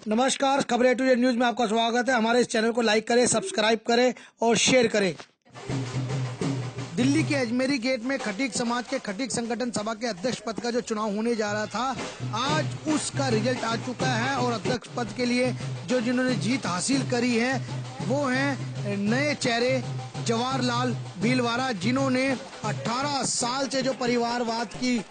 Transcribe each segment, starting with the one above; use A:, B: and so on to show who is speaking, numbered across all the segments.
A: नमस्कार, खबर A to Z news में आपका स्वागत है। हमारे इस चैनल को लाइक करें, सब्सक्राइब करें और शेयर करें। दिल्ली के अजमेरी गेट में खटीक समाज के खटीक संगठन सभा के अध्यक्ष पद का जो चुनाव होने जा रहा था, आज उसका रिजल्ट आ चुका है और अध्यक्ष पद के लिए जिन्होंने जीत हासिल करी है वो हैं नए चेहरे जवाहरलाल भीलवाड़ा, जिन्होंने 18 साल से जो परिवारवाद की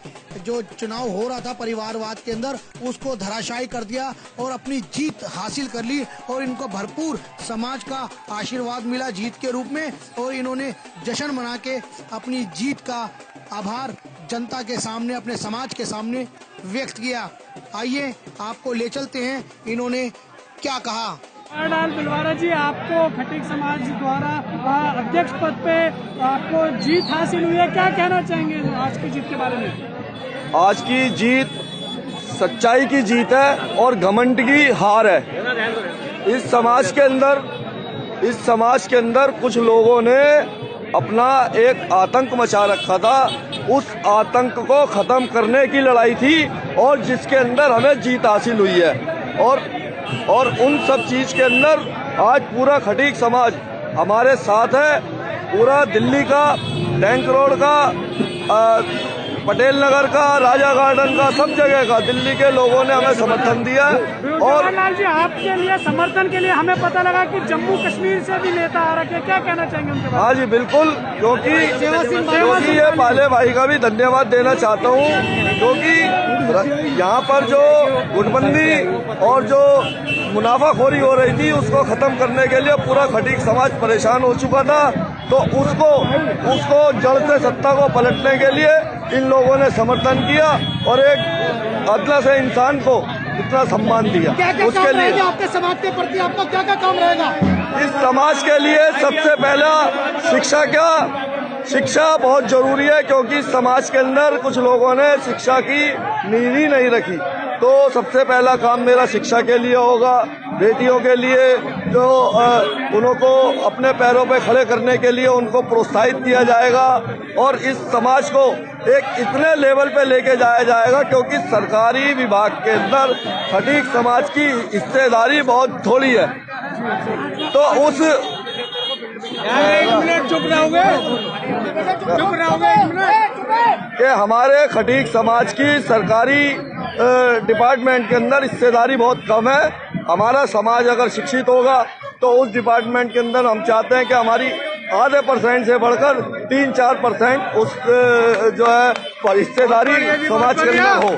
A: जो चुनाव हो रहा था परिवारवाद के अंदर, उसको धराशायी कर दिया और अपनी जीत हासिल कर ली और इनको भरपूर समाज का आशीर्वाद मिला जीत के रूप में और इन्होंने जश्न मना के अपनी जीत का आभार जनता के सामने, अपने समाज के सामने व्यक्त किया। आइए आपको ले चलते हैं इन्होंने क्या कहा।
B: जवाहरलाल भीलवाड़ा जी, आपको खटीक समाज द्वारा अध्यक्ष पद पे आपको जीत हासिल हुई है, क्या कहना चाहेंगे आज की जीत के बारे में?
C: आज की जीत सच्चाई की जीत है और घमंड की हार है। इस समाज के अंदर कुछ लोगों ने अपना एक आतंक मचा रखा था, उस आतंक को खत्म करने की लड़ाई थी और जिसके अंदर हमें जीत हासिल हुई है और उन सब चीज के अंदर आज पूरा खटीक समाज हमारे साथ है। पूरा दिल्ली का, टैंक रोड का, पटेल नगर का, राजा गार्डन का, सब जगह का दिल्ली के लोगों ने हमें समर्थन दिया। और
B: जवाहरलाल जी, आपके लिए समर्थन के लिए हमें पता लगा कि जम्मू कश्मीर से भी नेता आ रखे, क्या कहना चाहेंगे उनके बारे में?
C: हाँ जी बिल्कुल, क्योंकि ये पाले भाई का भी धन्यवाद देना चाहता हूँ, क्योंकि यहाँ पर जो गुटबंदी और जो मुनाफाखोरी हो रही थी उसको खत्म करने के लिए पूरा खटीक समाज परेशान हो चुका था। तो उसको जड़ से सत्ता को पलटने के लिए इन लोगों ने समर्थन किया और एक अदला से इंसान को इतना सम्मान दिया। उसके लिए
B: आपके समाज के प्रति आपका क्या क्या काम रहेगा?
C: इस समाज के लिए सबसे पहला शिक्षा बहुत जरूरी है, क्योंकि समाज के अंदर कुछ लोगों ने शिक्षा की नींव ही नहीं रखी। तो सबसे पहला काम मेरा शिक्षा के लिए होगा। बेटियों के लिए जो उनको अपने पैरों पे खड़े करने के लिए उनको प्रोत्साहित किया जाएगा और इस समाज को एक इतने लेवल पे लेके जाया जाएगा, क्योंकि सरकारी विभाग के अंदर खटीक समाज की हिस्सेदारी बहुत थोड़ी है। तो उस
B: एक मिनट चुप रहोगे
C: कि हमारे खटीक समाज की सरकारी डिपार्टमेंट के अंदर हिस्सेदारी बहुत कम है। हमारा समाज अगर शिक्षित होगा तो उस डिपार्टमेंट के अंदर हम चाहते हैं कि हमारी आधे % से बढ़कर 3-4% उस जो है हिस्सेदारी समाज के अंदर हो,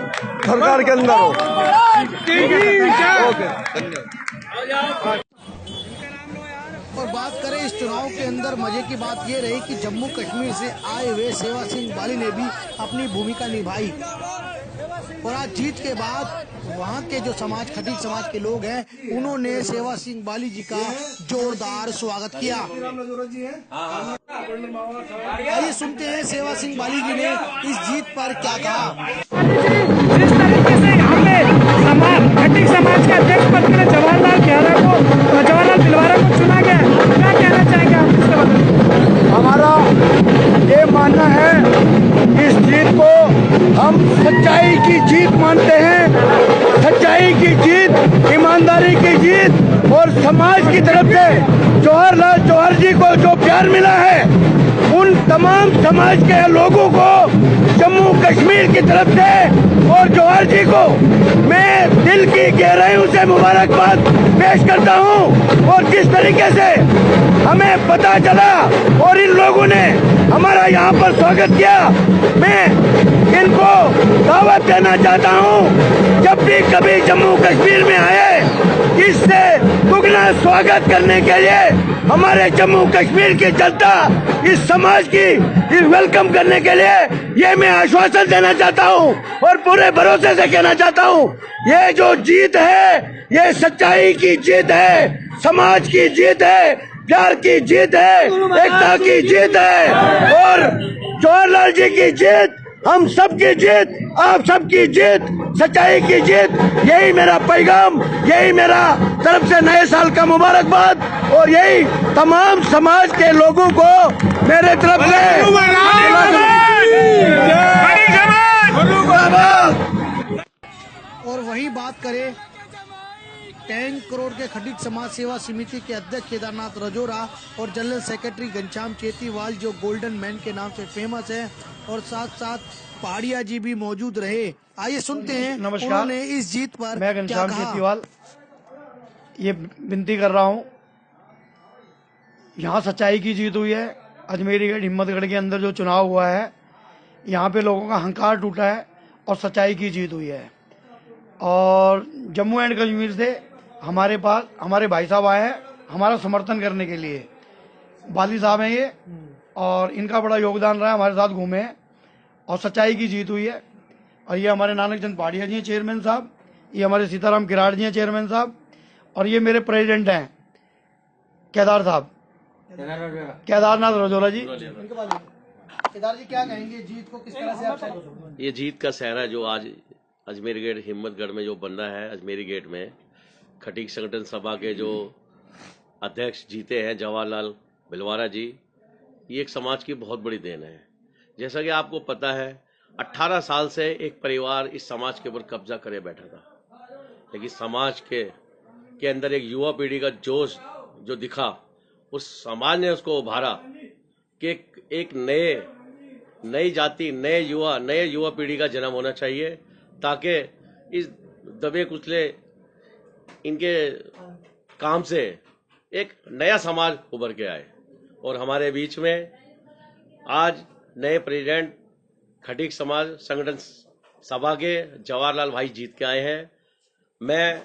C: सरकार के अंदर हो। ओके, धन्यवाद।
A: और बात करें इस चुनाव के अंदर, मजे की बात ये रही कि जम्मू कश्मीर से आए हुए सेवा सिंह बाली ने भी अपनी भूमिका निभाई और आज जीत के बाद वहाँ के जो समाज, खटीक समाज के लोग हैं, उन्होंने सेवा सिंह बाली जी का जोरदार स्वागत किया। आइए सुनते हैं सेवा सिंह बाली जी ने इस जीत पर क्या कहा।
B: जिस तरीके से यहाँ पे खटीक समाज के अध्यक्ष पद के लिए जवाहरलाल भीलवाड़ा को चुना गया, क्या कहना चाहेंगे आप इसके बारे में?
D: हमारा ये मानना है, इस जीत को हम सच्चाई की जीत मानते हैं। सच्चाई की जीत, ईमानदारी की जीत और समाज की तरफ से जवाहर जी को जो प्यार मिला है, उन तमाम समाज के लोगों को जम्मू कश्मीर की तरफ से और जवाहर जी को मैं दिल की गहराइयों से मुबारकबाद पेश करता हूं। और जिस तरीके से हमें पता चला और इन लोगों ने हमारा यहाँ पर स्वागत किया, मैं इनको दावत देना चाहता हूँ, जब भी कभी जम्मू कश्मीर में आए, इससे दुगना स्वागत करने के लिए हमारे जम्मू कश्मीर की जनता, इस समाज की इस वेलकम करने के लिए ये मैं आश्वासन देना चाहता हूँ और पूरे भरोसे से कहना चाहता हूँ, ये जो जीत है ये सच्चाई की जीत है, समाज की जीत है, प्यार की जीत है, एकता की जीत है और जवाहरलाल जी की जीत, हम सबकी जीत, आप सबकी जीत, सच्चाई की जीत। यही मेरा पैगाम, यही मेरा तरफ से नए साल का मुबारकबाद और यही तमाम समाज के लोगों को मेरे तरफ से।
A: और वही बात करें टैंक रोड के खटीक समाज सेवा समिति के अध्यक्ष केदारनाथ रजोरा और जनरल सेक्रेटरी घनश्याम चेतीवाल जो गोल्डन मैन के नाम से फेमस है, और साथ साथ पहाड़िया जी भी मौजूद रहे। आइए सुनते हैं उन्होंने इस जीत पर
B: मैं घनश्याम चेतीवाल ये विनती कर रहा हूँ, यहाँ सच्चाई की जीत हुई है। अजमेरीगढ़ हिम्मतगढ़ के अंदर जो चुनाव हुआ है, यहाँ पे लोगों का अहंकार टूटा है और सच्चाई की जीत हुई है। और जम्मू एंड कश्मीर से हमारे पास हमारे भाई साहब आए हैं हमारा समर्थन करने के लिए। बाली साहब हैं ये, और इनका बड़ा योगदान रहा है, हमारे साथ घूमे हैं और सच्चाई की जीत हुई है। और ये हमारे नानक चंद पहाड़िया जी हैं चेयरमैन साहब, ये हमारे सीताराम किराड़ जी हैं चेयरमैन साहब, और ये मेरे प्रेसिडेंट हैं केदारनाथ रजोरा जी।
A: केदार जी क्या कहेंगे, जीत को किस तरह से आप?
E: ये जीत का सहरा जो आज अजमेर गेट हिम्मतगढ़ में जो बन रहा है, अजमेरी गेट में खटीक संगठन सभा के जो अध्यक्ष जीते हैं जवाहरलाल भिलवारा जी, ये एक समाज की बहुत बड़ी देन है। जैसा कि आपको पता है 18 साल से एक परिवार इस समाज के ऊपर कब्जा करे बैठा था, लेकिन समाज के अंदर एक युवा पीढ़ी का जोश जो दिखा, उस समाज ने उसको उभारा कि एक नई जाति, नए युवा पीढ़ी का जन्म होना चाहिए, ताकि इस दबे कुचले इनके काम से एक नया समाज उभर के आए। और हमारे बीच में आज नए प्रेसिडेंट खटीक समाज संगठन सभा के जवाहरलाल भाई जीत के आए हैं। मैं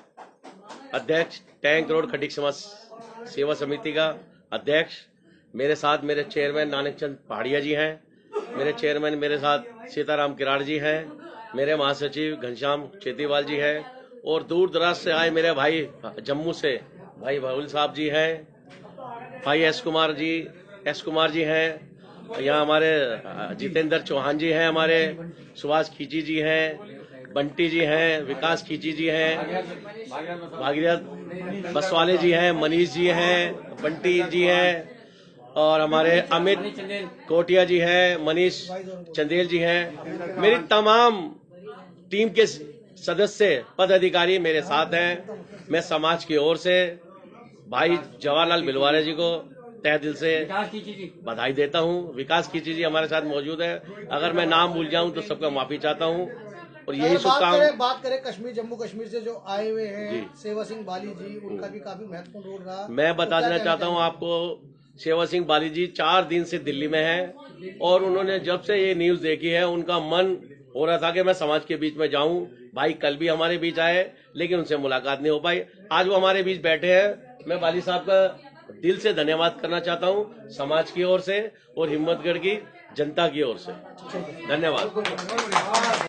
E: अध्यक्ष टैंक रोड खटीक समाज सेवा समिति का अध्यक्ष, मेरे साथ मेरे चेयरमैन नानक चंद पहाड़िया जी हैं, मेरे चेयरमैन मेरे साथ सीताराम किराड़ जी हैं, मेरे महासचिव घनश्याम चेतीवाल जी हैं, और दूर दराज से आए मेरे भाई जम्मू से भाई बहुल साहब जी हैं, भाई एस कुमार जी हैं, यहाँ हमारे जितेंद्र चौहान जी हैं, हमारे सुभाष खींची जी हैं, बंटी जी हैं, विकास खींची जी हैं, भागीरथ बसवाले जी हैं, मनीष जी हैं, बंटी जी हैं, और हमारे अमित कोटिया जी हैं, मनीष चंदेल जी हैं। मेरी तमाम टीम के सदस्य पदाधिकारी मेरे साथ हैं। मैं समाज की ओर से भाई जवाहरलाल भिलवारा जी को तहे दिल से बधाई देता हूं। विकास खींची जी हमारे साथ मौजूद है, अगर मैं नाम भूल जाऊं तो सबका माफी चाहता हूं। और यही शुभकामनाएं।
A: बात करें कश्मीर, जम्मू कश्मीर से जो आए हुए हैं सेवा सिंह बाली जी, उनका भी काफी महत्वपूर्ण रोल रहा।
E: मैं बता देना चाहता हूं आपको, सेवा सिंह बाली जी 4 दिन से दिल्ली में हैं, और उन्होंने जब से ये न्यूज देखी है उनका मन हो रहा था कि मैं समाज के बीच में जाऊं। भाई कल भी हमारे बीच आए, लेकिन उनसे मुलाकात नहीं हो पाई। आज वो हमारे बीच बैठे हैं। मैं बाली साहब का दिल से धन्यवाद करना चाहता हूं, समाज की ओर से और हिम्मतगढ़ की जनता की ओर से। धन्यवाद।